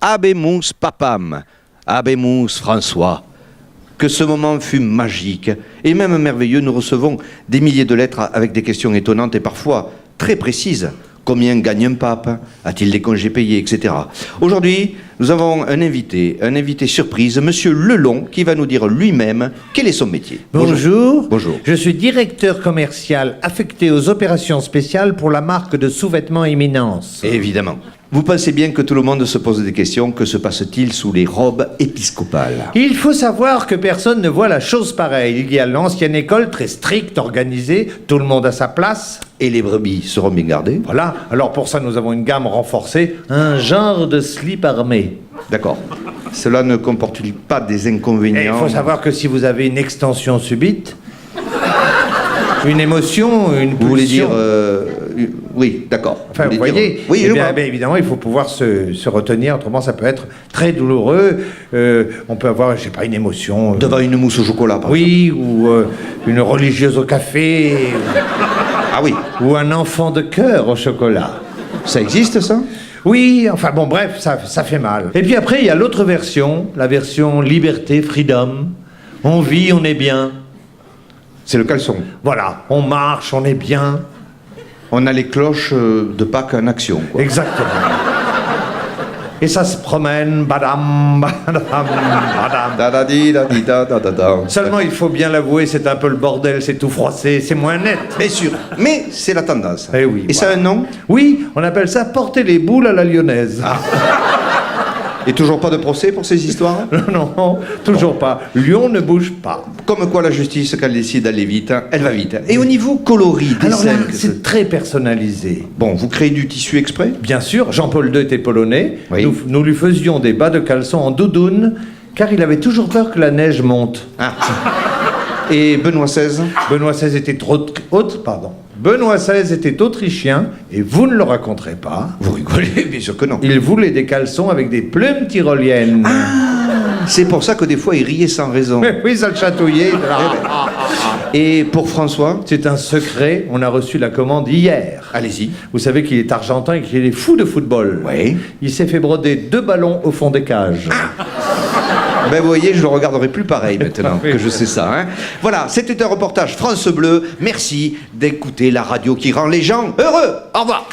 Habemus papam, habemus François. Que ce moment fut magique et même merveilleux. Nous recevons des milliers de lettres avec des questions étonnantes et parfois très précises. Combien gagne un pape? A-t-il des congés payés, etc. Aujourd'hui, nous avons un invité surprise, Monsieur Lelon, qui va nous dire lui-même quel est son métier. Bonjour. Bonjour. Je suis directeur commercial affecté aux opérations spéciales pour la marque de sous-vêtements Éminence. Évidemment. Vous pensez bien que tout le monde se pose des questions. Que se passe-t-il sous les robes épiscopales? Il faut savoir que personne ne voit la chose pareille. Il y a l'ancienne école très stricte, organisée, tout le monde à sa place. Et les brebis seront bien gardées? Voilà, alors pour ça nous avons une gamme renforcée, un genre de slip armé. D'accord. Cela ne comporte-t-il pas des inconvénients? Et il faut savoir que si vous avez une extension subite, une émotion, une pulsion... Vous voulez dire... oui, d'accord. Enfin, vous voyez, oui, eh bien, évidemment, il faut pouvoir se retenir, autrement ça peut être très douloureux. On peut avoir, je sais pas, une émotion... Devant une mousse au chocolat, par exemple. Oui, ou une religieuse au café... Ah oui. Ou un enfant de cœur au chocolat. Ça existe, ça? Oui, enfin bon, bref, ça fait mal. Et puis après, il y a l'autre version, la version liberté, freedom. On vit, on est bien. C'est le caleçon. Voilà, on marche, on est bien. On a les cloches de Pâques en action, quoi. Exactement. Et ça se promène, badam, badam, badam. Da-da-di, da-di, da-da-da-da. Seulement, il faut bien l'avouer, c'est un peu le bordel, c'est tout froissé, c'est moins net. Bien sûr, mais c'est la tendance. Eh oui, et voilà. ça a un nom? Oui, on appelle ça porter les boules à la lyonnaise. Ah. Et toujours pas de procès pour ces histoires? Non, toujours pas. Lyon ne bouge pas. Comme quoi la justice, quand elle décide d'aller vite, elle va vite. Et au niveau coloris, Alors là, dessin, c'est très personnalisé. Bon, vous créez du tissu exprès? Bien sûr, Jean-Paul II était polonais. Oui. Nous lui faisions des bas de caleçon en doudoune, car il avait toujours peur que la neige monte. Ah. Et Benoît XVI? Benoît XVI était Benoît XVI était autrichien, et vous ne le raconterez pas. Vous rigolez? Bien sûr que non. Il voulait des caleçons avec des plumes tyroliennes. Ah, c'est pour ça que des fois il riait sans raison. Oui, ça le chatouillait. Et pour François? C'est un secret, on a reçu la commande hier. Allez-y. Vous savez qu'il est argentin et qu'il est fou de football. Oui. Il s'est fait broder 2 ballons au fond des cages. Ben vous voyez, je le regarderai plus pareil maintenant Oui. que je sais ça. Hein. Voilà, c'était un reportage France Bleu. Merci d'écouter la radio qui rend les gens heureux. Au revoir.